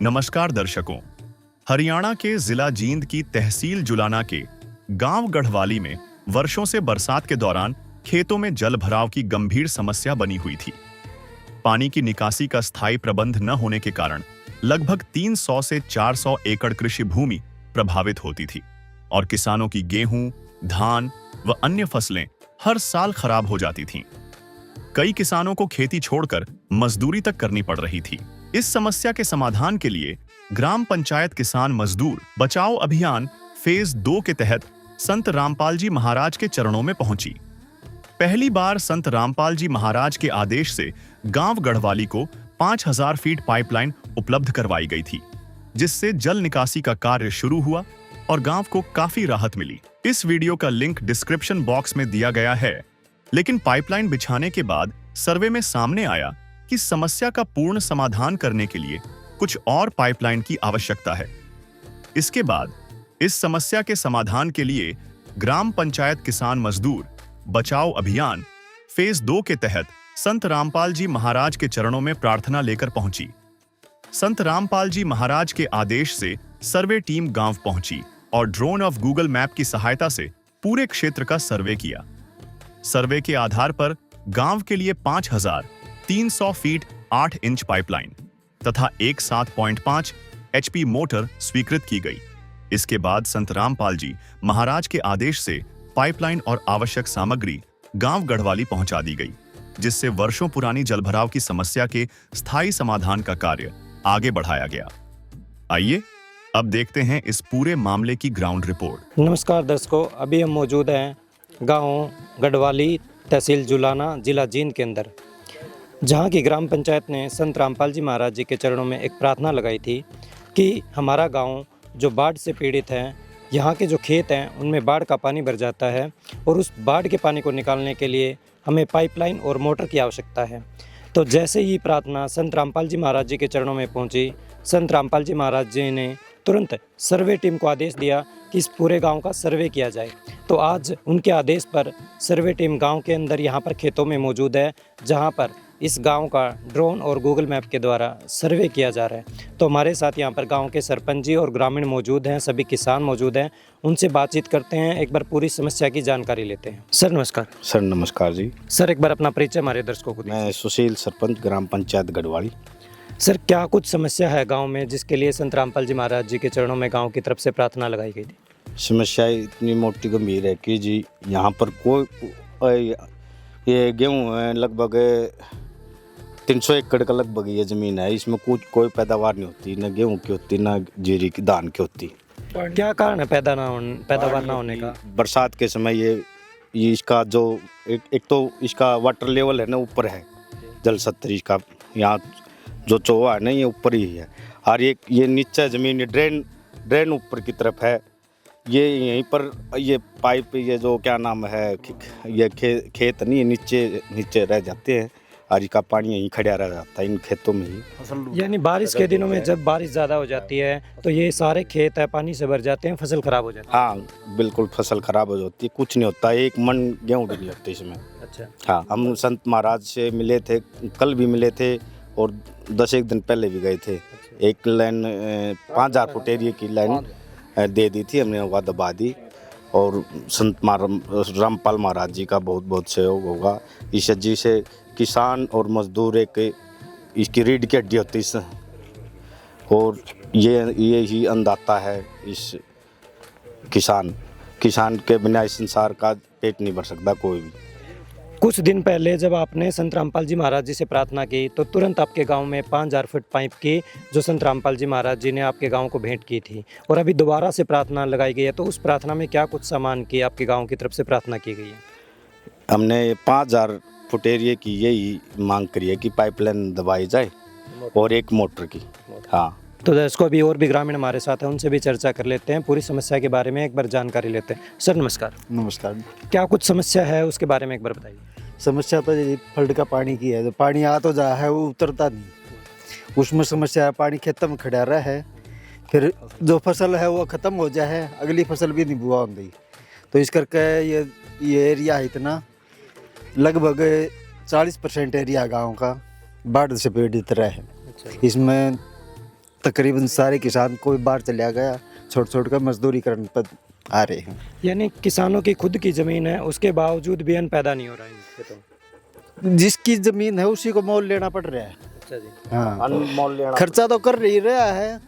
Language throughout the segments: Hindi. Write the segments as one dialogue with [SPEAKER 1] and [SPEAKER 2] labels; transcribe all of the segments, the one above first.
[SPEAKER 1] नमस्कार दर्शकों। हरियाणा के जिला जींद की तहसील जुलाना के गांव गढ़वाली में वर्षों से बरसात के दौरान खेतों में जल भराव की गंभीर समस्या बनी हुई थी। पानी की निकासी का स्थायी प्रबंध न होने के कारण लगभग 300 से 400 एकड़ कृषि भूमि प्रभावित होती थी और किसानों की गेहूं, धान व अन्य फसलें हर साल खराब हो जाती थीं। कई किसानों को खेती छोड़कर मजदूरी तक करनी पड़ रही थी। इस समस्या के समाधान के लिए ग्राम पंचायत किसान मजदूर बचाओ अभियान फेज 2 के तहत संत रामपाल जी महाराज के चरणों में पहुंची। पहली बार संत रामपाल जी महाराज के आदेश से गांव गढ़वाली को 5000 फीट पाइपलाइन उपलब्ध करवाई गई थी, जिससे जल निकासी का कार्य शुरू हुआ और गांव को काफी राहत मिली। इस वीडियो का लिंक डिस्क्रिप्शन बॉक्स में दिया गया है। लेकिन पाइपलाइन बिछाने के बाद सर्वे में सामने आया कि समस्या का पूर्ण समाधान करने के लिए कुछ और पाइपलाइन की आवश्यकता है। इसके बाद इस समस्या के समाधान के लिए ग्राम पंचायत किसान मजदूर बचाओ अभियान फेज 2 के तहत संत रामपाल जी महाराज के चरणों में प्रार्थना लेकर पहुंची। संत रामपाल जी महाराज के आदेश से सर्वे टीम गांव पहुंची और ड्रोन ऑफ गूगल मैप की सहायता से पूरे क्षेत्र का सर्वे किया। सर्वे के आधार पर गांव के लिए 5300 फीट 8 इंच पाइपलाइन तथा एक 7.5 HP मोटर स्वीकृत की गई। इसके बाद संत रामपाल जी महाराज के आदेश से पाइपलाइन और आवश्यक सामग्री गांव गढ़वाली पहुंचा दी गई, जिससे वर्षों पुरानी जलभराव की समस्या के स्थायी समाधान का कार्य आगे बढ़ाया गया। आइए अब देखते हैं इस पूरे मामले की ग्राउंड रिपोर्ट।
[SPEAKER 2] नमस्कार दर्शकों, अभी हम मौजूद हैं गांव गढ़वाली तहसील जुलाना जिला जींद के अंदर, जहां की ग्राम पंचायत ने संत रामपाल जी महाराज जी के चरणों में एक प्रार्थना लगाई थी कि हमारा गांव जो बाढ़ से पीड़ित है, यहाँ के जो खेत हैं उनमें बाढ़ का पानी भर जाता है और उस बाढ़ के पानी को निकालने के लिए हमें पाइपलाइन और मोटर की आवश्यकता है। तो जैसे ही प्रार्थना संत रामपाल जी महाराज जी के चरणों में पहुंची, संत रामपाल जी महाराज जी ने तुरंत सर्वे टीम को आदेश दिया कि इस पूरे गांव का सर्वे किया जाए। तो आज उनके आदेश पर सर्वे टीम गांव के अंदर यहाँ पर खेतों में मौजूद है, जहाँ पर इस गांव का ड्रोन और गूगल मैप के द्वारा सर्वे किया जा रहा है। तो हमारे साथ यहाँ पर गांव के सरपंच जी और ग्रामीण मौजूद हैं, सभी किसान मौजूद हैं। उनसे बातचीत करते हैं, एक बार पूरी समस्या की जानकारी लेते हैं। सर नमस्कार।
[SPEAKER 3] सर नमस्कार जी।
[SPEAKER 2] सर एक बार अपना परिचय हमारे दर्शकों को दीजिए।
[SPEAKER 3] मैं सुशील, सरपंच ग्राम पंचायत गढ़वाली।
[SPEAKER 2] सर क्या कुछ समस्या है गांव में जिसके लिए संत रामपाल जी महाराज जी के चरणों में गांव की तरफ से प्रार्थना लगाई गई थी?
[SPEAKER 3] समस्या इतनी मोटी गंभीर है कि जी यहाँ पर कोई ये गेहूँ है, लगभग 300 एकड़ का लगभग ये ज़मीन है। इसमें कोई पैदावार नहीं होती, न गेहूँ की होती, न जीरी की, धान की होती।
[SPEAKER 2] क्या कारण है पैदावार ना होने का?
[SPEAKER 3] बरसात के समय ये इसका जो एक तो इसका वाटर लेवल है ना ऊपर है, जल स्तर इसका यहाँ जो चौवा है ना ये ऊपर ही है, और ये नीचे ज़मीन, ये ड्रेन ऊपर की तरफ है। ये यहीं पर ये पाइप, ये जो क्या नाम है, ये खेत नहीं, नीचे रह जाते हैं और इसका पानी यहीं खड़ा रह जाता है इन खेतों में ही।
[SPEAKER 2] यानी बारिश के दिनों में जब बारिश ज़्यादा हो जाती है तो ये सारे खेत है पानी से भर जाते हैं, फसल खराब हो जाती है।
[SPEAKER 3] हाँ बिल्कुल, फसल खराब हो जाती है, कुछ नहीं होता, एक मन गेहूँ भी नहीं होती इसमें।
[SPEAKER 2] अच्छा।
[SPEAKER 3] हाँ, हम संत महाराज से मिले थे, कल भी मिले थे और 10 एक दिन पहले भी गए थे। एक लाइन 5000 फुट एरिया की लाइन दे दी थी हमने, वहाँ दबा दी। और संत रामपाल महाराज जी का बहुत बहुत सहयोग होगा। इस जी से किसान और मजदूर एक इसकी रीढ़ की हड्डी होती है और ये ही अन्नदाता है। इस किसान के बिना इस संसार का पेट नहीं भर सकता कोई भी।
[SPEAKER 2] कुछ दिन पहले जब आपने संत रामपाल जी महाराज जी से प्रार्थना की तो तुरंत आपके गांव में 5000 फुट पाइप की जो संत रामपाल जी महाराज जी ने आपके गांव को भेंट की थी, और अभी दोबारा से प्रार्थना लगाई गई है। तो उस प्रार्थना में क्या कुछ सामान की आपके गांव की तरफ से प्रार्थना की गई है?
[SPEAKER 3] हमने 5000 फुट एरिया की यही मांग करी है कि पाइपलाइन दबाई जाए और एक मोटर की। हाँ,
[SPEAKER 2] तो दर्शकों अभी और भी ग्रामीण हमारे साथ हैं, उनसे भी चर्चा कर लेते हैं, पूरी समस्या के बारे में एक बार जानकारी लेते हैं। सर नमस्कार।
[SPEAKER 4] नमस्कार।
[SPEAKER 2] क्या कुछ समस्या है उसके बारे में एक बार बताइए।
[SPEAKER 4] समस्या तो ये फ्लड का पानी की है, जो पानी आ तो जा है वो उतरता नहीं, उसमें समस्या है। पानी खेतों में खड़ा रहा है, फिर जो फसल है वो ख़त्म हो जाए, अगली फसल भी नहीं बुआ होती। तो इस करके ये एरिया है इतना, लगभग 40% एरिया गाँव का बाढ़ से पीड़ित रहा है। इसमें तकरीबन सारे किसान कोई बाहर चला गया, छोड़ कर मजदूरी करने पर आ रहे हैं।
[SPEAKER 2] यानी किसानों की खुद की ज़मीन है, उसके बावजूद भी अन्न पैदा नहीं हो रहा है इन खेतों।
[SPEAKER 4] जिसकी जमीन है उसी को मोल लेना पड़ रहा है।
[SPEAKER 2] अच्छा जी।
[SPEAKER 4] हाँ,
[SPEAKER 3] अनमोल लेना
[SPEAKER 4] खर्चा तो कर ही रहा है,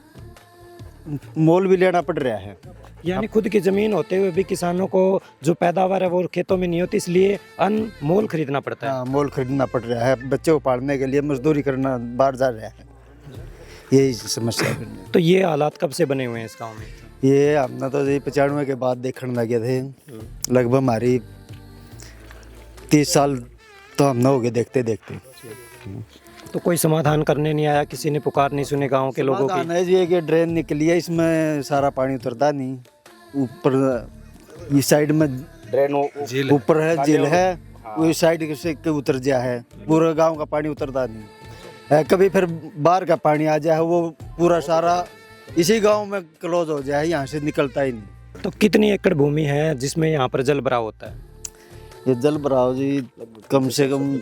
[SPEAKER 4] मोल भी लेना पड़ रहा है।
[SPEAKER 2] यानी खुद की ज़मीन होते हुए भी किसानों को जो पैदावार है वो खेतों में नहीं होती, इसलिए अन्न मोल खरीदना पड़ता है।
[SPEAKER 4] हाँ, मोल खरीदना पड़ रहा है, बच्चे को पालने के लिए मजदूरी करना बाहर जा रहा है, यही समस्या है।
[SPEAKER 2] तो ये हालात कब से बने हुए हैं इस गाँव में?
[SPEAKER 4] ये हमने तो यही 95 के बाद देखने लगे थे, लगभग हमारी 30 साल तो हमने हो गए देखते देखते।
[SPEAKER 2] तो कोई समाधान करने नहीं आया, किसी ने पुकार नहीं सुने गांव के लोगों की?
[SPEAKER 4] समाधान है जी कि ड्रेन निकली है, इसमें सारा पानी उतरता नहीं, ऊपर इस साइड में
[SPEAKER 3] ड्रेन
[SPEAKER 4] ऊपर है झील है, उस साइड से के उतर गया है, पूरा गांव का पानी उतरता नहीं है। कभी फिर बाहर का पानी आ जाए वो पूरा सारा इसी गांव में क्लोज हो जाए, यहाँ से निकलता ही नहीं।
[SPEAKER 2] तो कितनी एकड़ भूमि है जिसमें यहाँ पर जल भराव होता है?
[SPEAKER 4] ये जल भराव जी कम से कम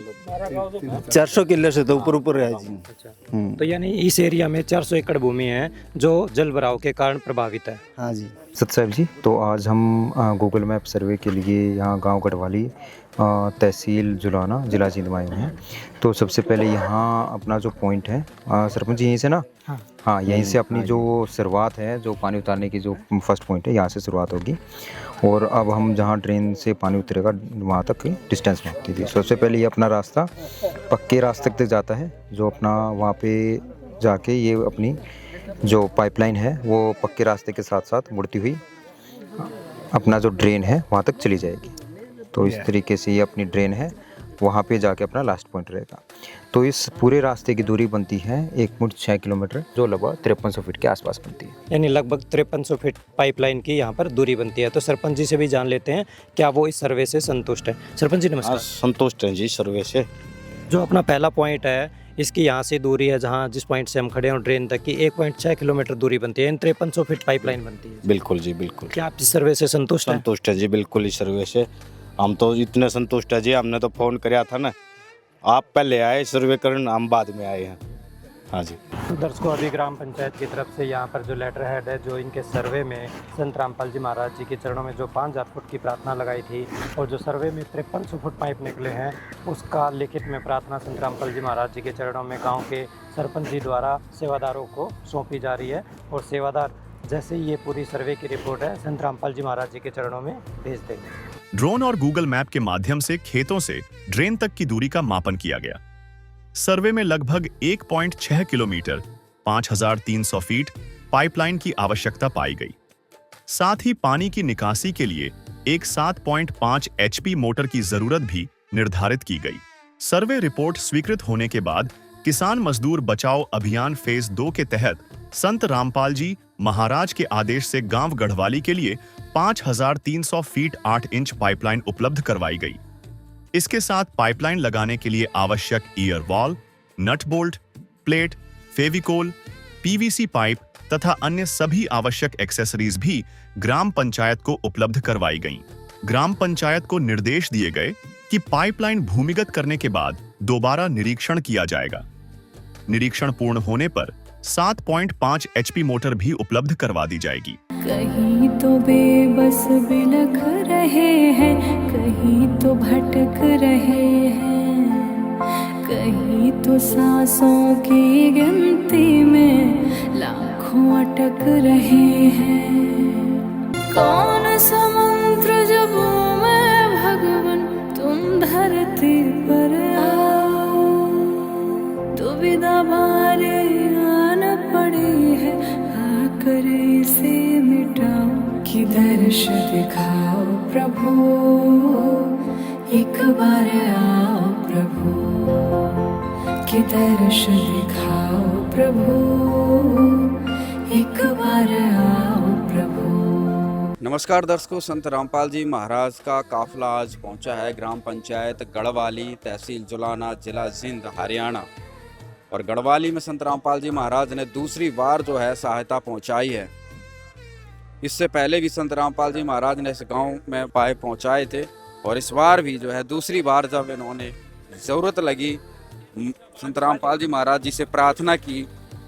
[SPEAKER 4] 400 किले से तो ऊपर है जी।
[SPEAKER 2] तो यानी इस एरिया में 400 एकड़ भूमि है जो जल भराव के कारण प्रभावित है।
[SPEAKER 4] हाँ जी।
[SPEAKER 5] सत्य साहब जी, तो आज हम गूगल मैप सर्वे के लिए यहाँ गांव गढ़वाली तहसील जुलाना जिला जींद में आए हुए हैं। तो सबसे पहले यहाँ अपना जो पॉइंट है, सरपंच जी यहीं से ना? हाँ, यहीं से अपनी जो शुरुआत है, जो पानी उतारने की जो फर्स्ट पॉइंट है, यहाँ से शुरुआत होगी। और अब हम जहाँ ड्रेन से पानी उतरेगा वहाँ तक की डिस्टेंस मापती थी। सबसे पहले ये अपना रास्ता पक्के रास्ते तक जाता है, जो अपना वहाँ पे जाके ये अपनी जो पाइपलाइन है वो पक्के रास्ते के साथ साथ मुड़ती हुई अपना जो ड्रेन है वहाँ तक चली जाएगी। तो इस तरीके से ये अपनी ड्रेन है, वहाँ पे जाके अपना लास्ट पॉइंट रहेगा। तो इस पूरे रास्ते की दूरी बनती है 1.6 किलोमीटर, जो लगभग 5300 फीट के आसपास बनती है।
[SPEAKER 2] यानी लगभग 5300 फीट पाइपलाइन की यहाँ पर दूरी बनती है। तो सरपंच जी से भी जान लेते हैं क्या वो इस सर्वे से संतुष्ट है। सरपंच जी नमस्कार।
[SPEAKER 3] संतुष्ट हैं जी सर्वे से।
[SPEAKER 2] जो अपना पहला पॉइंट है, इसकी यहाँ से दूरी है, जहाँ जिस पॉइंट से हम खड़े हैं ड्रेन तक की 1.6 किलोमीटर दूरी बनती है, 5300 फीट पाइपलाइन बनती है।
[SPEAKER 3] बिल्कुल जी, बिल्कुल।
[SPEAKER 2] क्या आप इस सर्वे से संतुष्ट हैं?
[SPEAKER 3] संतुष्ट है जी, बिल्कुल इस सर्वे से हम तो इतने संतुष्ट है जी। हमने तो फ़ोन कराया था ना, आप पहले आए सर्वे करने, हम बाद में आए हैं। हाँ जी।
[SPEAKER 2] तो दर्शकों, अभी ग्राम पंचायत की तरफ से यहाँ पर जो लेटर हेड है, जो इनके सर्वे में संत रामपाल जी महाराज जी के चरणों में जो 5000 फुट की प्रार्थना लगाई थी और जो सर्वे में 5300 फुट पाइप निकले हैं, उसका लिखित में प्रार्थना संत रामपाल जी महाराज जी के चरणों में गाँव के सरपंच जी द्वारा सेवादारों को सौंपी जा रही है। और सेवादार जैसे ही ये पूरी सर्वे की रिपोर्ट है संत रामपाल जी महाराज जी के चरणों में भेज देंगे।
[SPEAKER 1] ड्रोन और गूगल मैप के माध्यम से खेतों से ड्रेन तक की दूरी का मापन किया गया। सर्वे में लगभग 1.6 किलोमीटर 5300 फीट पाइपलाइन की आवश्यकता पाई गई। साथ ही पानी की निकासी के लिए एक 7.5 HP मोटर की जरूरत भी निर्धारित की गई। सर्वे रिपोर्ट स्वीकृत होने के बाद किसान मजदूर बचाओ अभियान फेज 2 के तहत संत रामपाल जी महाराज के आदेश से गांव गढ़वाली के लिए 5300 फीट 8 इंच पाइपलाइन उपलब्ध करवाई गई। इसके साथ पाइपलाइन लगाने के लिए आवश्यक ईयर वॉल, nut bolt, plate, Fevicol, PVC pipe तथा अन्य सभी आवश्यक एक्सेसरीज भी ग्राम पंचायत को उपलब्ध करवाई गईं। ग्राम पंचायत को निर्देश दिए गए कि पाइपलाइन भूमिगत करने के बाद दोबारा निरीक्षण किया जाएगा। निरीक्षण पूर्ण होने पर 7.5 HP मोटर भी उपलब्ध करवा दी जाएगी।
[SPEAKER 6] कहीं तो बेबस बिलख रहे हैं, कहीं तो भटक रहे हैं, कहीं तो सांसों की गिनती में लाखों अटक रहे हैं। कौन समुद्र जब मैं भगवन तुम धरती पर आओ, दुविधा भारे आन पड़ी है, आकर इसे मिटाओ। कि दर्श दिखाओ प्रभु, एक बार आओ प्रभु, कि दर्श दिखाओ प्रभु, एक बार आओ प्रभु।
[SPEAKER 7] नमस्कार दर्शकों, संत रामपाल जी महाराज का काफिला आज पहुंचा है ग्राम पंचायत गढ़वाली, तहसील जुलाना, जिला जींद, हरियाणा। और गढ़वाली में संत रामपाल जी महाराज ने दूसरी बार जो है सहायता पहुंचाई है। इससे पहले भी संत रामपाल जी महाराज ने इस गांव में पाइप पहुंचाए थे और इस बार भी जो है दूसरी बार जब इन्होंने ज़रूरत लगी, संत रामपाल जी महाराज जी से प्रार्थना की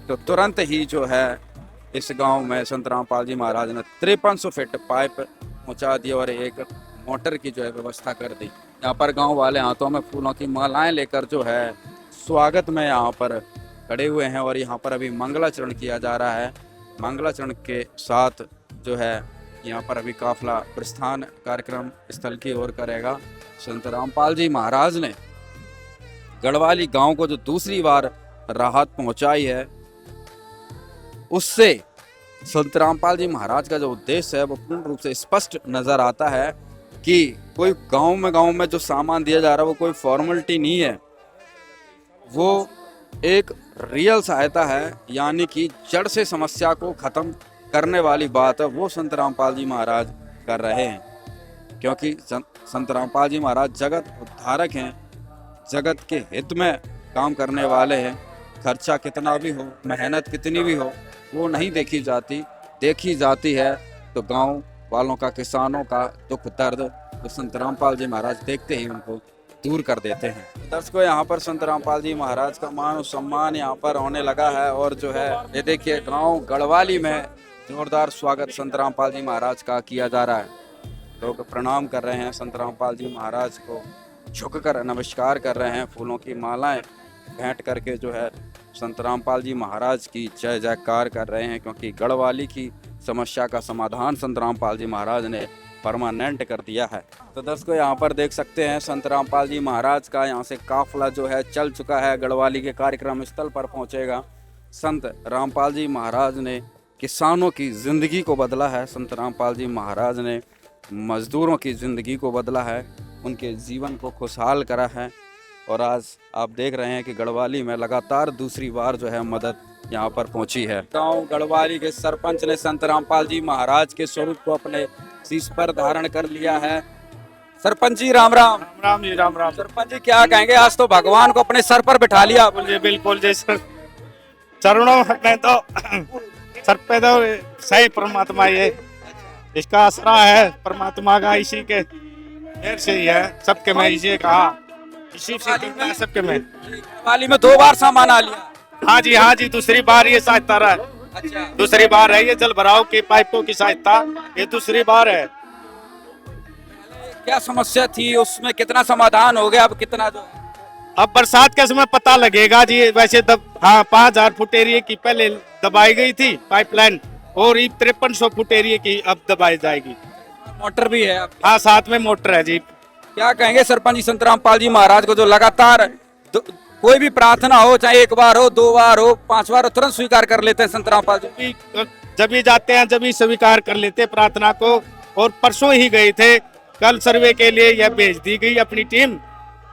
[SPEAKER 7] तो तुरंत ही जो है इस गांव में संत रामपाल जी महाराज ने 5300 फीट पाइप पहुंचा दी और एक मोटर की जो है व्यवस्था कर दी। यहाँ पर गांव वाले हाथों में फूलों की मालाएं लेकर जो है स्वागत में यहाँ पर खड़े हुए हैं और यहाँ पर अभी मंगलाचरण किया जा रहा है। मंगलाचरण के साथ जो है यहाँ पर अभी काफिला प्रस्थान कार्यक्रम स्थल की ओर करेगा। संत रामपाल जी महाराज ने गढ़वाली गांव को जो दूसरी बार राहत पहुंचाई है, उससे संत रामपाल जी महाराज का जो उद्देश्य है वो पूर्ण रूप से स्पष्ट नजर आता है कि कोई गांव में जो सामान दिया जा रहा है वो कोई फॉर्मेलिटी नहीं है, वो एक रियल सहायता है, यानी कि जड़ से समस्या को खत्म करने वाली बात है वो संत रामपाल जी महाराज कर रहे हैं। क्योंकि संत रामपाल जी महाराज जगत उद्धारक हैं, जगत के हित में काम करने वाले हैं। खर्चा कितना भी हो, मेहनत कितनी भी हो, वो नहीं देखी जाती है तो गांव वालों का, किसानों का दुख दर्द तो संत रामपाल जी महाराज देखते ही उनको दूर कर देते हैं। दर्शकों, यहाँ पर संत रामपाल जी महाराज का मान और सम्मान यहाँ पर होने लगा है और जो है ये देखिए गांव गढ़वाली में जोरदार स्वागत संत रामपाल जी महाराज का किया जा रहा है। लोग प्रणाम कर रहे हैं, संत रामपाल जी महाराज को झुककर नमस्कार कर रहे हैं, फूलों की मालाएं भेंट करके जो है संत रामपाल जी महाराज की जय जयकार कर रहे हैं। क्योंकि गढ़वाली की समस्या का समाधान संत रामपाल जी महाराज ने परमानेंट कर दिया है। तो दर्शकों, यहाँ पर देख सकते हैं संत रामपाल जी महाराज का यहाँ से काफिला जो है चल चुका है, गढ़वाली के कार्यक्रम स्थल पर पहुँचेगा। संत रामपाल जी महाराज ने किसानों की ज़िंदगी को बदला है, संत रामपाल जी महाराज ने मजदूरों की ज़िंदगी को बदला है, उनके जीवन को खुशहाल करा है। और आज आप देख रहे हैं कि गढ़वाली में लगातार दूसरी बार जो है मदद यहाँ पर पहुँची है। गांव गढ़वाली के सरपंच ने संत रामपाल जी महाराज के स्वरूप को अपने शीश पर धारण कर लिया है। सरपंच जी राम राम।
[SPEAKER 8] राम जी राम राम।
[SPEAKER 7] सरपंच जी क्या कहेंगे, आज तो भगवान को अपने सर पर बिठा लिया।
[SPEAKER 8] जी बिल्कुल जी, चरणों में तो सर पे तो सही परमात्मा ये, इसका असरा है परमात्मा का, इसी के देर से ही है, सबके में इसी कहा, इसी से जुड़ता है सबके में।
[SPEAKER 7] गढ़वाली में 2 बार सामान आ लिया।
[SPEAKER 8] हाँ जी, दूसरी बार ये सहायता रहा है।
[SPEAKER 7] अच्छा,
[SPEAKER 8] दूसरी बार है ये जल भराव की पाइपों की सहायता, ये दूसरी बार है।
[SPEAKER 7] क्या समस्या थी, उसमें कितना समाधान हो गया, अब कितना जो
[SPEAKER 8] अब बरसात के समय पता लगेगा जी। वैसे 5000 फुट एरिया की पहले दबाई गई थी पाइपलाइन और 5300 फुट एरिया की अब दबाई जाएगी।
[SPEAKER 7] मोटर भी है।
[SPEAKER 8] हाँ, साथ में मोटर है जी।
[SPEAKER 7] क्या कहेंगे सरपंच जी संत रामपाल जी महाराज को, जो लगातार कोई भी प्रार्थना हो, चाहे 1 बार हो, 2 बार हो, 5 बार हो, तुरंत स्वीकार कर लेते हैं संत रामपाल जी।
[SPEAKER 8] जब भी जाते हैं जब भी स्वीकार कर लेते हैं प्रार्थना को। और परसों ही गए थे, कल सर्वे के लिए यह भेज दी गई अपनी टीम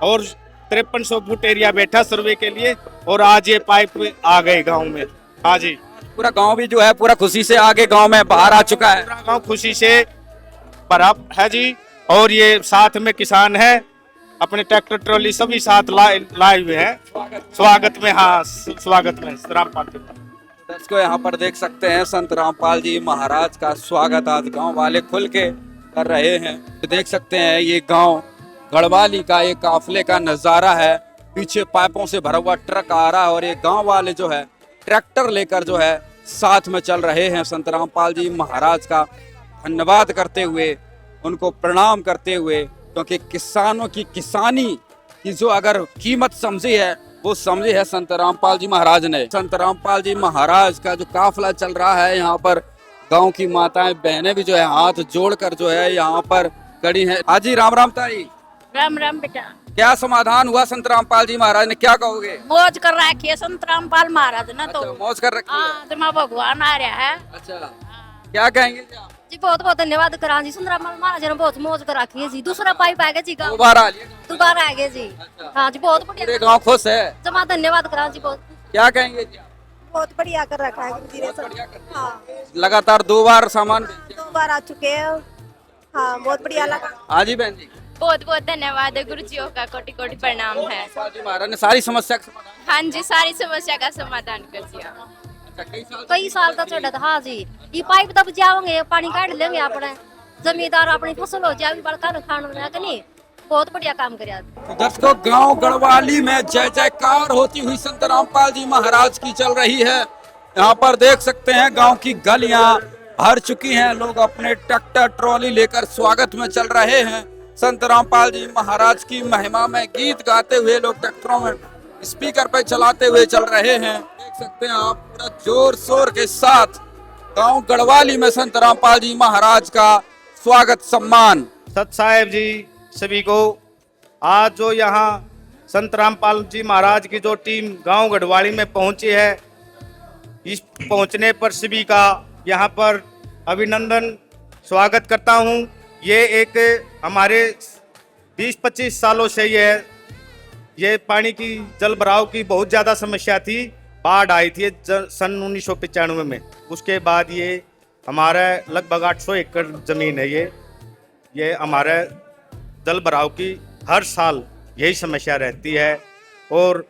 [SPEAKER 8] और 5300 फुट एरिया बैठा सर्वे के लिए और आज ये पाइप आ गए गांव में। हाँ जी,
[SPEAKER 7] पूरा गांव भी जो है पूरा खुशी से आगे गांव में बाहर आ चुका है।
[SPEAKER 8] पूरा गांव खुशी से भरा है जी। और ये साथ में किसान है, अपने ट्रैक्टर ट्रॉली सभी साथ लाए हुए हैं स्वागत में। हाँ, स्वागत में रामपाल जी।
[SPEAKER 7] दर्शकों, यहाँ पर देख सकते हैं संत रामपाल जी महाराज का स्वागत आज गांव वाले खुल के कर रहे हैं। तो देख सकते हैं ये गांव गढ़वाली का एक काफिले का नजारा है। पीछे पाइपों से भरा हुआ ट्रक आ रहा है और ये गांव वाले जो है ट्रैक्टर लेकर जो है साथ में चल रहे हैं। संत रामपाल जी महाराज का धन्यवाद करते हुए, उनको प्रणाम करते हुए, क्योंकि किसानों की किसानी की जो अगर कीमत समझी है वो समझी है संत रामपाल जी महाराज ने। संत रामपाल जी महाराज का जो काफिला चल रहा है, यहाँ पर गांव की माताएं बहनें भी जो है हाथ जोड़कर जो है यहाँ पर खड़ी हैं। हाजी राम राम ताई।
[SPEAKER 9] राम राम बेटा।
[SPEAKER 7] क्या समाधान हुआ संत रामपाल जी महाराज ने, क्या कहोगे?
[SPEAKER 9] मौज कर रखी है संत रामपाल महाराज ने तो।
[SPEAKER 7] अच्छा, मौज कर रखी है।
[SPEAKER 9] हाँ, तो माँ भगवान आ रहा है।
[SPEAKER 7] अच्छा, क्या कहेंगे
[SPEAKER 9] जी? बहुत बहुत धन्यवाद करा जी, संत रामपाल महाराज ने बहुत मौज कर रखी है जी। दूसरा पाइप आ गया जी, गाँव
[SPEAKER 7] दोबारा आ लिया?
[SPEAKER 9] दोबारा आ गया जी। हाँ जी, बहुत बढ़िया।
[SPEAKER 7] गाँव खुश है।
[SPEAKER 9] जमा धन्यवाद करा जी, बहुत।
[SPEAKER 7] क्या कहेंगे जी?
[SPEAKER 10] बहुत बढ़िया कर रखा है। हाँ,
[SPEAKER 7] लगातार 2 बार सामान
[SPEAKER 10] 2 बार आ चुके हैं। हाँ, बहुत बढ़िया लगा।
[SPEAKER 7] हाँ जी बहन जी।
[SPEAKER 9] बहुत बहुत धन्यवाद है, गुरु जी का कोटि कोटि प्रणाम है।
[SPEAKER 7] रामपाल जी महाराज ने सारी समस्या का समाधान।
[SPEAKER 9] हाँ जी, सारी समस्या का समाधान कर दिया।
[SPEAKER 7] अच्छा,
[SPEAKER 9] कई साल का छोड़ा था। हाँ जी, ये पाइप तब जाओगे, पानी काट लेंगे अपने, जमींदार अपनी फसल हो जाएगी, बड़का खाना नहीं। बहुत बढ़िया काम कर।
[SPEAKER 7] दर्शकों, गांव गढ़वाली में जय जयकार होती हुई संत रामपाल जी महाराज की चल रही है। यहाँ पर देख सकते हैं गांव की गलियां भर चुकी हैं, लोग अपने ट्रैक्टर ट्रॉली लेकर स्वागत में चल रहे हैं। संत रामपाल जी महाराज की महिमा में गीत गाते हुए लोग ट्रैक्टरों में स्पीकर पर चलाते हुए चल रहे हैं। देख सकते हैं आप पूरा जोर शोर के साथ गांव गढ़वाली में संत रामपाल जी महाराज का स्वागत सम्मान।
[SPEAKER 8] सत साहेब जी सभी को आज जो यहाँ संत रामपाल जी महाराज की जो टीम गांव गढ़वाली में पहुंची है, इस पहुंचने पर सभी का यहाँ पर अभिनंदन स्वागत करता हूँ। ये एक हमारे 20-25 सालों से ये पानी की जल भराव की बहुत ज़्यादा समस्या थी। बाढ़ आई थी सन 1995 में। उसके बाद ये हमारा लगभग 800 एकड़ ज़मीन है। ये हमारे जल भराव की हर साल यही समस्या रहती है। और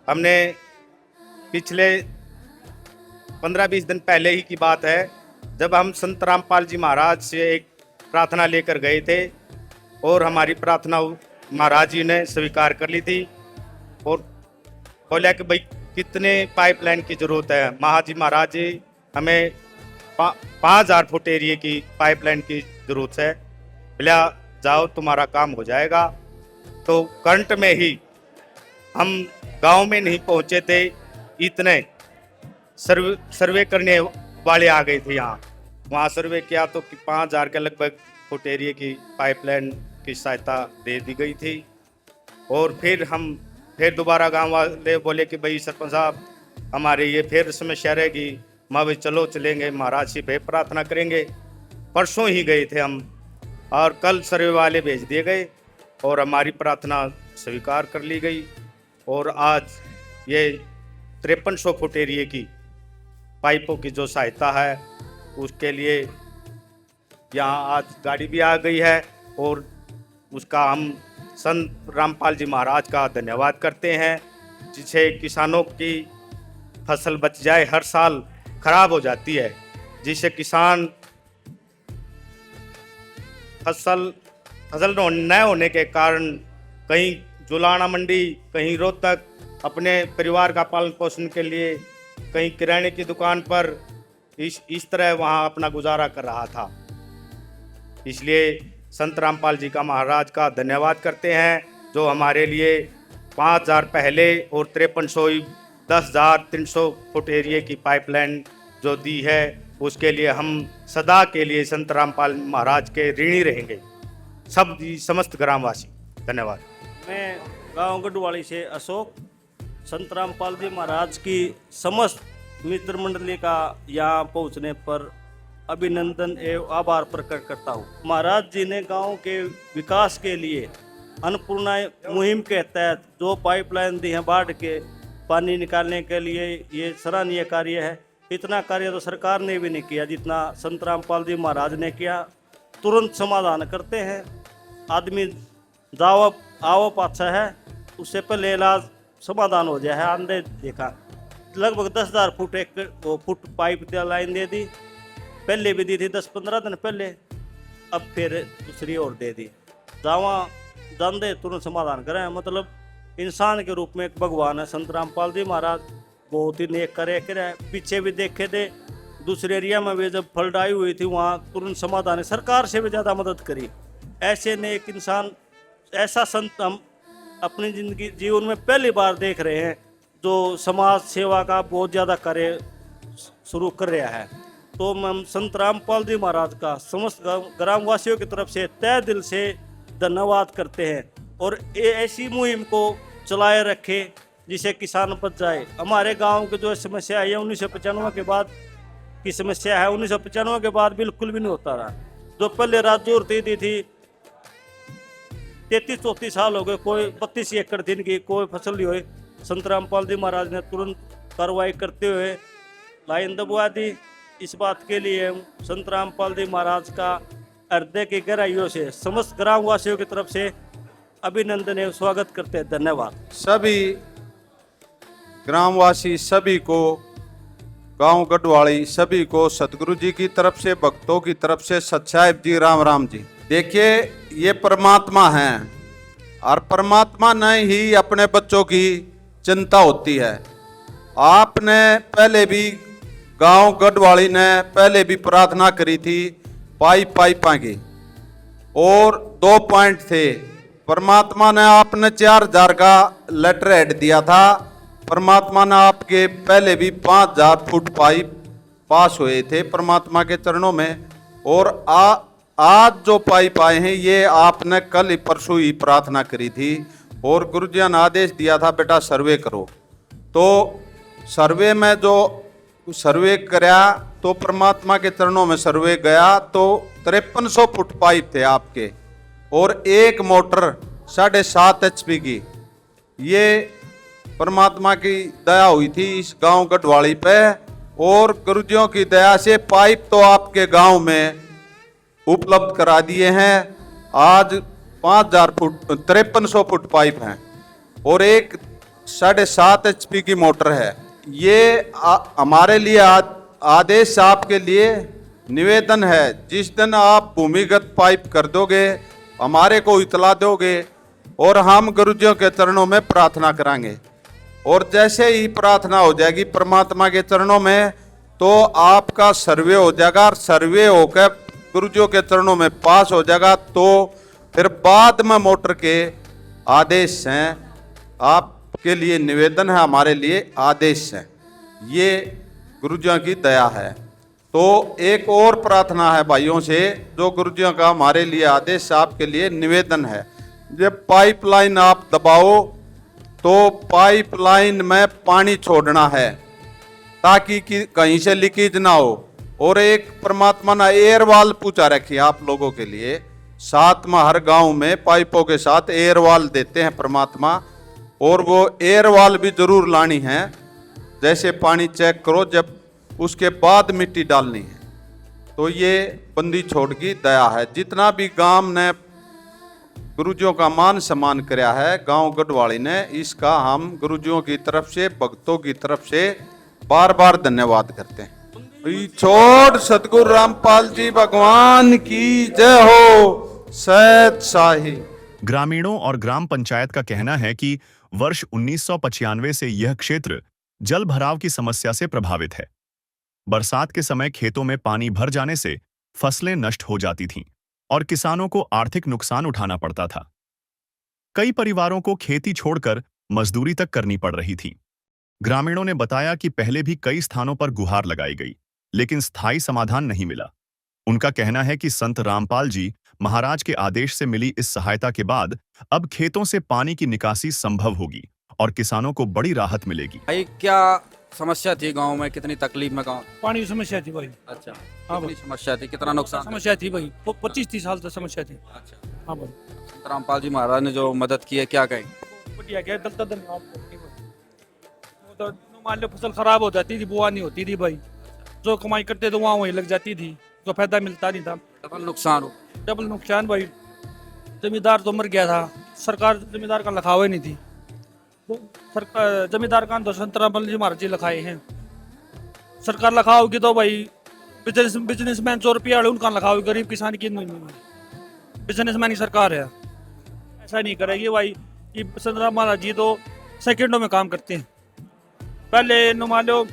[SPEAKER 8] हमने पिछले 15-20 दिन पहले ही की बात है, जब हम संत रामपाल जी महाराज से एक प्रार्थना लेकर गए थे और हमारी प्रार्थना महाराज जी ने स्वीकार कर ली थी और बोला कि भाई कितने पाइपलाइन की ज़रूरत है। महाराज जी हमें 5000 फुट एरिए की पाइपलाइन की ज़रूरत है। बोला जाओ तुम्हारा काम हो जाएगा। तो करंट में ही हम गांव में नहीं पहुंचे थे, इतने सर्वे करने वाले आ गए थे यहाँ। वहाँ सर्वे किया तो 5000 के लगभग फुट एरिए की पाइपलाइन की सहायता दे दी गई थी। और फिर दोबारा गांव वाले बोले कि भाई सरपंच साहब हमारे ये फिर समस्या रहेगी। माँ भाई चलो चलेंगे, महाराज से फिर प्रार्थना करेंगे। परसों ही गए थे हम और कल सर्वे वाले भेज दिए गए और हमारी प्रार्थना स्वीकार कर ली गई। और आज ये 5300 फुट एरिए की पाइपों की जो सहायता है उसके लिए यहाँ आज गाड़ी भी आ गई है और उसका हम संत रामपाल जी महाराज का धन्यवाद करते हैं, जिससे किसानों की फसल बच जाए। हर साल खराब हो जाती है, जिससे किसान फसल न होने के कारण कहीं जुलाना मंडी, कहीं रोहतक अपने परिवार का पालन पोषण के लिए, कहीं किराने की दुकान पर इस तरह वहाँ अपना गुजारा कर रहा था। इसलिए संत रामपाल जी का महाराज का धन्यवाद करते हैं, जो हमारे लिए 5000 पहले और 5300 10,300 फुट एरिए की पाइपलाइन जो दी है, उसके लिए हम सदा के लिए संत रामपाल महाराज के ऋणी रहेंगे। सब समस्त ग्रामवासी धन्यवाद।
[SPEAKER 11] मैं गांव गढ़वाली से अशोक संत रामपाल जी महाराज की समस्त मित्र मंडली का यहाँ पहुँचने पर अभिनंदन एवं आभार प्रकट करता हूँ। महाराज जी ने गांव के विकास के लिए अन्नपूर्णा मुहिम के तहत जो पाइपलाइन दी है बाढ़ के पानी निकालने के लिए, ये सराहनीय कार्य है। इतना कार्य तो सरकार ने भी नहीं किया जितना संत रामपाल जी महाराज ने किया। तुरंत समाधान करते हैं। आदमी दावा आओ पाछा है, उससे पहले इलाज समाधान हो जाए है। आंधे देखा लगभग 10,000 फुट पाइप लाइन दे दी, पहले भी दी थी 10-15 दिन पहले, अब फिर दूसरी और दे दी। दावा दंदे तुरंत समाधान करें। मतलब इंसान के रूप में एक भगवान है संत रामपाल जी महाराज, बहुत ही नेक कार्य करे। पीछे भी देखे थे दूसरे एरिया में भी जब फ्लड आई हुई थी, वहाँ तुरंत समाधान है। सरकार से भी ज़्यादा मदद करी। ऐसे नेक इंसान, ऐसा संत हम अपनी जीवन में पहली बार देख रहे हैं जो समाज सेवा का बहुत ज़्यादा कार्य शुरू कर रहा है। तो हम संत रामपाल जी महाराज का समस्त ग्रामवासियों की तरफ से तहे दिल से धन्यवाद करते हैं और ये ऐसी मुहिम को चलाए रखे जिसे किसान बच जाए। हमारे गांव की जो समस्या है 1995 के बाद की समस्या है, 1995 के बाद बिल्कुल भी नहीं होता रहा। जो पहले राजू दी थी 33-34 साल हो गए, कोई 32 एकड़ दिन की कोई फसल नहीं हुई। संत रामपाल जी महाराज ने तुरंत कार्रवाई करते हुए लाइन दबवा दी। इस बात के लिए हम संत रामपाल जी महाराज का हृदय की गहराइयों से समस्त ग्रामवासियों की तरफ से अभिनंदन एवं स्वागत करते हैं। धन्यवाद।
[SPEAKER 12] सभी ग्रामवासी सभी को, गांव गढ़वाली सभी को सतगुरु जी की तरफ से, भक्तों की तरफ से सत साहिब जी राम राम जी। देखिए ये परमात्मा हैं और परमात्मा ने ही अपने बच्चों की चिंता होती है। आपने पहले भी गांव गढ़वाली ने पहले भी प्रार्थना करी थी पाइपां की, और 2 पॉइंट थे। परमात्मा ने आपने 4000 का लेटर हेड दिया था। परमात्मा ने आपके पहले भी 5000 फुट पाइप पास हुए थे परमात्मा के चरणों में, और आज जो पाइप आए हैं ये आपने कल ही परसों ही प्रार्थना करी थी, और गुरुजी ने आदेश दिया था बेटा सर्वे करो। तो सर्वे में जो सर्वे करया तो परमात्मा के चरणों में सर्वे गया तो 5300 फुट पाइप थे आपके, और एक मोटर 7.5 HP की। ये परमात्मा की दया हुई थी इस गांव गढ़वाली पे, और गुरुजियों की दया से पाइप तो आपके गांव में उपलब्ध करा दिए हैं। आज 5000 फुट 5300 फुट पाइप हैं, और एक 7.5 HP की मोटर है। ये हमारे लिए आदेश आपके लिए निवेदन है, जिस दिन आप भूमिगत पाइप कर दोगे हमारे को इतला दोगे, और हम गुरुजियों के चरणों में प्रार्थना कराएंगे। और जैसे ही प्रार्थना हो जाएगी परमात्मा के चरणों में तो आपका सर्वे हो जाएगा, सर्वे होकर गुरुजियों के चरणों में पास हो जाएगा। तो फिर बाद में मोटर के आदेश हैं, आपके लिए निवेदन है, हमारे लिए आदेश है। ये गुरुजियों की दया है। तो एक और प्रार्थना है भाइयों से, जो गुरुजियों का हमारे लिए आदेश आपके लिए निवेदन है। जब पाइपलाइन आप दबाओ तो पाइपलाइन में पानी छोड़ना है ताकि कहीं से लीकेज ना हो। और एक परमात्मा ने एयर वाल पूछा रखी है आप लोगों के लिए, साथ में हर गांव में पाइपों के साथ एयर वाल देते हैं परमात्मा, और वो एयर वाल भी जरूर लानी है। जैसे पानी चेक करो, जब उसके बाद मिट्टी डालनी है। तो ये बंदी छोड़ की दया है। जितना भी गांव ने गुरुजियों का मान सम्मान कराया है गांव गढ़वाली ने, इसका हम गुरुजियों की तरफ से, भक्तों की तरफ से बार बार धन्यवाद करते हैं। छोड़ सतगुरु रामपाल जी भगवान की जय हो। सत शाही।
[SPEAKER 1] ग्रामीणों और ग्राम पंचायत का कहना है कि वर्ष 1995 से यह क्षेत्र जल भराव की समस्या से प्रभावित है। बरसात के समय खेतों में पानी भर जाने से फसलें नष्ट हो जाती थीं और किसानों को आर्थिक नुकसान उठाना पड़ता था। कई परिवारों को खेती छोड़कर मजदूरी तक करनी पड़ रही थी। ग्रामीणों ने बताया कि पहले भी कई स्थानों पर गुहार लगाई गई, लेकिन स्थायी समाधान नहीं मिला। उनका कहना है कि संत रामपाल जी महाराज के आदेश से मिली इस सहायता के बाद अब खेतों से पानी की निकासी संभव होगी और किसानों को बड़ी राहत मिलेगी।
[SPEAKER 7] भाई क्या समस्या थी गांव में, कितनी तकलीफ में गांव?
[SPEAKER 13] पानी की समस्या थी भाई।
[SPEAKER 7] अच्छा,
[SPEAKER 13] हाँ
[SPEAKER 7] कितनी समस्या थी, कितना नुकसान?
[SPEAKER 13] समस्या थी भाई, 25-30 साल तक समस्या थी।
[SPEAKER 7] अच्छा,
[SPEAKER 13] हाँ भाई।
[SPEAKER 7] संत रामपाल जी महाराज ने जो मदद की है क्या कहेंगे?
[SPEAKER 13] बढ़िया क्या, धन्यवाद। तो मान लो फसल खराब हो जाती थी, बुआ नहीं होती थी भाई, जो कमाई करते थे वहाँ वहीं लग जाती थी, तो फायदा मिलता नहीं था।
[SPEAKER 7] डबल नुकसान हो।
[SPEAKER 13] डबल नुकसान भाई। जमींदार तो मर गया था, सरकार जमींदार का लिखा हुआ नहीं थी, तो सरकार जमींदार का तो संत रामपाल जी महाराज जी लिखाए हैं। सरकार लिखा होगी तो भाई बिजनेसमैन 100 रुपया उनका लिखा होगी, गरीब किसान की बिजनेसमैन की सरकार है। ऐसा नहीं करेगी भाई कि संत राम महाराज जी तो सेकंडों में काम करते हैं। पहले मान लो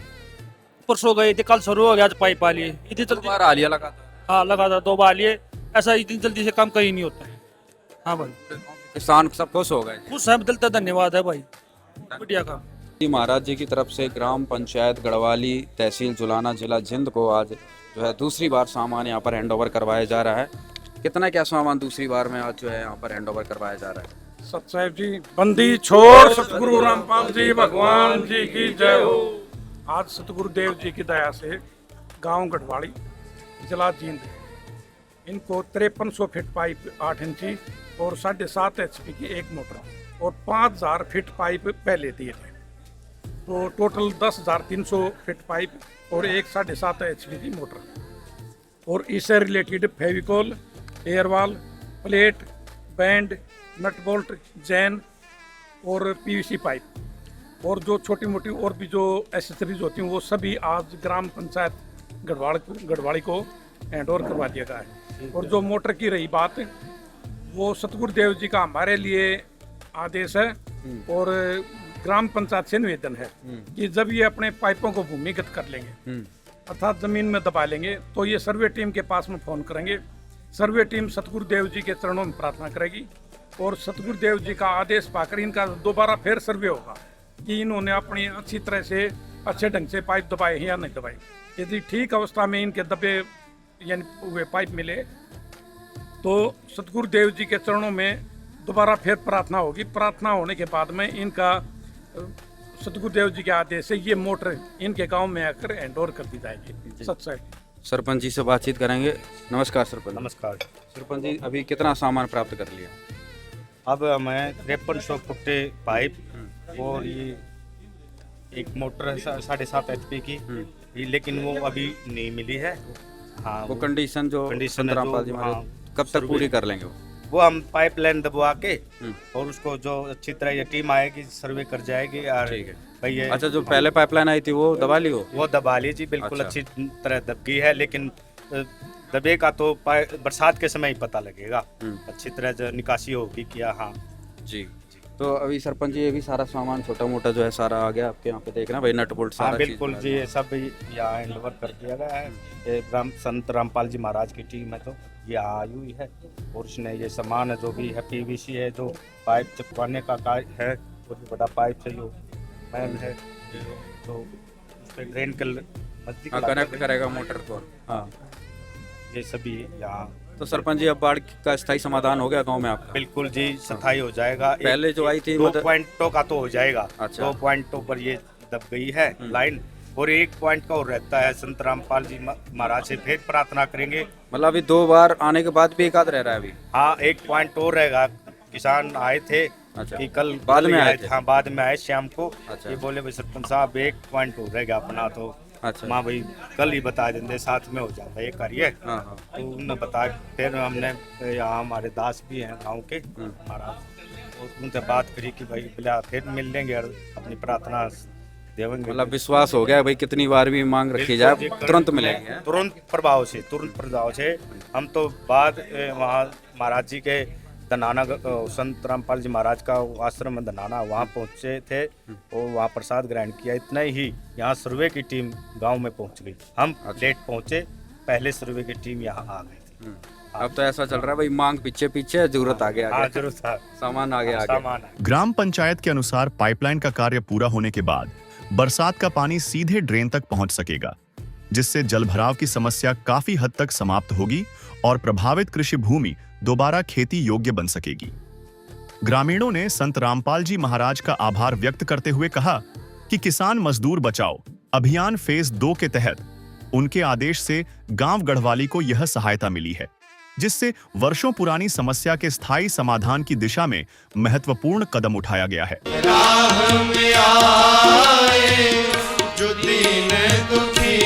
[SPEAKER 13] परसों गए थे, कल शुरू हो गया, आज पाइप आ लिए, इतनी जल्दी
[SPEAKER 7] आ लिया लगातार।
[SPEAKER 13] हाँ लगातार 2 बार लिए, ऐसा इतनी जल्दी से काम कहीं नहीं होता है। हाँ भाई,
[SPEAKER 7] किसान सब खुश हो गए।
[SPEAKER 13] खुश है, दिल से धन्यवाद है भाई, बढ़िया काम।
[SPEAKER 7] महाराज जी की तरफ से ग्राम पंचायत गढ़वाली, तहसील जुलाना, जिला जिंद को आज जो है दूसरी बार सामान यहाँ पर हैंड ओवर करवाया जा रहा है। कितना क्या सामान दूसरी बार में आज जो है यहाँ पर हैंड ओवर करवाया जा रहा है?
[SPEAKER 8] सत साहिब जी, बंदी छोड़ सतगुरु रामपाल जी भगवान जी की जय हो। आज सतगुरुदेव जी की दया से गांव गढ़वाली, जिला जींद, इनको 5300 फीट पाइप 8 इंची और 7.5 HP की एक मोटर और 5000 फीट पाइप पहले दिए थे, तो टोटल 10,300 फीट पाइप और एक 7.5 HP की मोटर। और इससे रिलेटेड फेविकोल, एयरवाल, plate, band, nut bolt, Jain और PVC पाइप और जो छोटी मोटी और भी जो एसेसरीज होती हैं वो सभी आज ग्राम पंचायत गढ़वाली को हैंड ओवर करवा दिया गया है। और जो मोटर की रही बात, वो सतगुरुदेव जी का हमारे लिए आदेश है और ग्राम पंचायत से निवेदन है कि जब ये अपने पाइपों को भूमिगत कर लेंगे
[SPEAKER 13] अर्थात ज़मीन में दबा लेंगे तो ये सर्वे टीम के पास में फ़ोन करेंगे। सर्वे टीम सतगुरुदेव जी के चरणों में प्रार्थना करेगी और सतगुरुदेव जी का आदेश पाकर इनका दोबारा फिर सर्वे होगा कि इन्होंने अपनी अच्छी तरह से अच्छे ढंग से पाइप दबाए हैं या नहीं दबाए। यदि ठीक अवस्था में इनके दबे यानी हुए पाइप मिले तो सतगुरुदेव जी के चरणों में दोबारा फिर प्रार्थना होगी। प्रार्थना होने के बाद में इनका सतगुरुदेव जी के आदेश से ये मोटर इनके गांव में आकर हैंडओवर कर दी जाएगी। सत्संग
[SPEAKER 7] सरपंच जी से बातचीत करेंगे। नमस्कार सरपंच।
[SPEAKER 3] नमस्कार।
[SPEAKER 7] सरपंच जी, अभी कितना सामान प्राप्त कर लिया?
[SPEAKER 3] अब हमें 5300 फुटे पाइप और ये एक मोटर है 7.5 HP की, लेकिन वो अभी नहीं मिली है। हाँ,
[SPEAKER 7] वो कंडीशन जो संत रामपाल जी महाराज कब तक पूरी कर लेंगे?
[SPEAKER 3] वो हम पाइपलाइन दबवा के और उसको जो अच्छी तरह ये टीम आएगी सर्वे कर जाएगी। और भाई ये
[SPEAKER 7] अच्छा, जो पहले पाइपलाइन आई थी वो दबा ली हो?
[SPEAKER 3] वो दबा ली जी, बिल्कुल
[SPEAKER 7] अच्छा।
[SPEAKER 3] अच्छी तरह दब गई है, लेकिन दबे का तो बरसात के समय ही पता लगेगा। अच्छी तरह जो निकासी होगी किया। हाँ
[SPEAKER 7] जी। तो अभी सरपंच जी ये भी सारा सामान छोटा मोटा जो है सारा आ गया आपके यहाँ पे, देखना भाई नट बोल्ट सारा।
[SPEAKER 3] हाँ बिल्कुल जी, ये सब यहाँ हैंडओवर कर दिया गया है। ये संत रामपाल जी महाराज की टीम है तो ये आई हुई है और उसने ये सामान है जो भी है PVC है, जो पाइप चिपकाने का कार्य है, बहुत बड़ा पाइप है, जो मैन है तो उस पर ड्रेन के नजदीक
[SPEAKER 7] कनेक्ट करेगा मोटर को। हाँ,
[SPEAKER 3] ये सभी यहाँ।
[SPEAKER 7] तो सरपंच जी अब बाढ़ का स्थायी समाधान हो गया गांव में आपका?
[SPEAKER 3] बिल्कुल जी, स्थायी हो जाएगा।
[SPEAKER 7] पहले जो आई थी
[SPEAKER 3] 2 पॉइंटों का तो हो जाएगा।
[SPEAKER 7] अच्छा।
[SPEAKER 3] 2 पॉइंटों पर ये दब गई है लाइन, और 1 पॉइंट का और रहता है। संत रामपाल जी महाराज से फिर प्रार्थना करेंगे।
[SPEAKER 7] मतलब अभी 2 बार आने के बाद भी एक आध रह रहा है अभी?
[SPEAKER 3] हाँ, 1 पॉइंट और रहेगा। किसान आए थे
[SPEAKER 7] अच्छा।
[SPEAKER 3] कि कल
[SPEAKER 7] बाद में आए थे?
[SPEAKER 3] हाँ, बाद में आए शाम को।
[SPEAKER 7] अच्छा।
[SPEAKER 3] ये बोले भाई सरपंच साहब 1 पॉइंट और रहेगा अपना, तो
[SPEAKER 7] अच्छा।
[SPEAKER 3] माँ भाई कल ही बता देंगे, साथ में हो जाता है ये कार्य।
[SPEAKER 7] हाँ हाँ।
[SPEAKER 3] तो उन्होंने बता, फिर हमने यहाँ हमारे दास भी हैं गाँव के महाराज, और उनसे बात करी कि भाई बिला फिर मिल लेंगे और अपनी प्रार्थना देवेंगे।
[SPEAKER 7] मतलब विश्वास हो गया भाई, कितनी बार भी मांग रखी जाए तुरंत मिलेंगे।
[SPEAKER 3] तुरंत प्रभाव से हम तो बाद वहाँ महाराज जी के धनाना, संत रामपाल जी महाराज का आश्रम में धनाना, वहाँ पहुँचे थे और वहाँ प्रसाद ग्रहण किया। इतना ही यहाँ सर्वे की टीम गांव में पहुँच गई। हम लेट पहुँचे, पहले सर्वे की टीम यहाँ आ गई थी।
[SPEAKER 7] अब तो ऐसा चल रहा है भाई, मांग पीछे पीछे, जरूरत आगे आगे।
[SPEAKER 3] हाँ, जरूरत है।
[SPEAKER 7] सामान आगे आगे।
[SPEAKER 3] सामान आगे।
[SPEAKER 1] ग्राम पंचायत के अनुसार पाइपलाइन का कार्य पूरा होने के बाद बरसात का पानी सीधे ड्रेन तक पहुंच सकेगा, जिससे जलभराव की समस्या काफी हद तक समाप्त होगी और प्रभावित कृषि भूमि दोबारा खेती योग्य बन सकेगी। ग्रामीणों ने संत रामपाल जी महाराज का आभार व्यक्त करते हुए कहा कि किसान मजदूर बचाओ अभियान फेज 2 के तहत उनके आदेश से गांव गढ़वाली को यह सहायता मिली है, जिससे वर्षों पुरानी समस्या के स्थायी समाधान की दिशा में महत्वपूर्ण कदम उठाया गया है।
[SPEAKER 14] राह में आए जो दीन दुखी,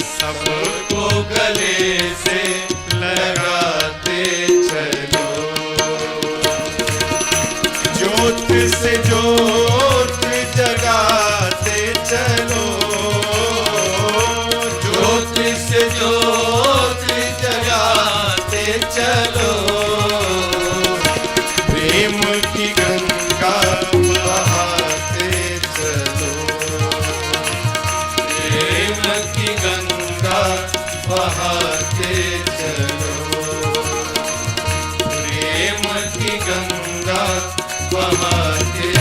[SPEAKER 14] सबको गले से लगाते चलो, ज्योत से ज्योत जगाते चलो, ज्योत से ज्योत जगाते चलो, प्रेम की गंगा बहाते चलो, प्रेम की गंगा बहाते चलो, प्रेम की गंगा बहाते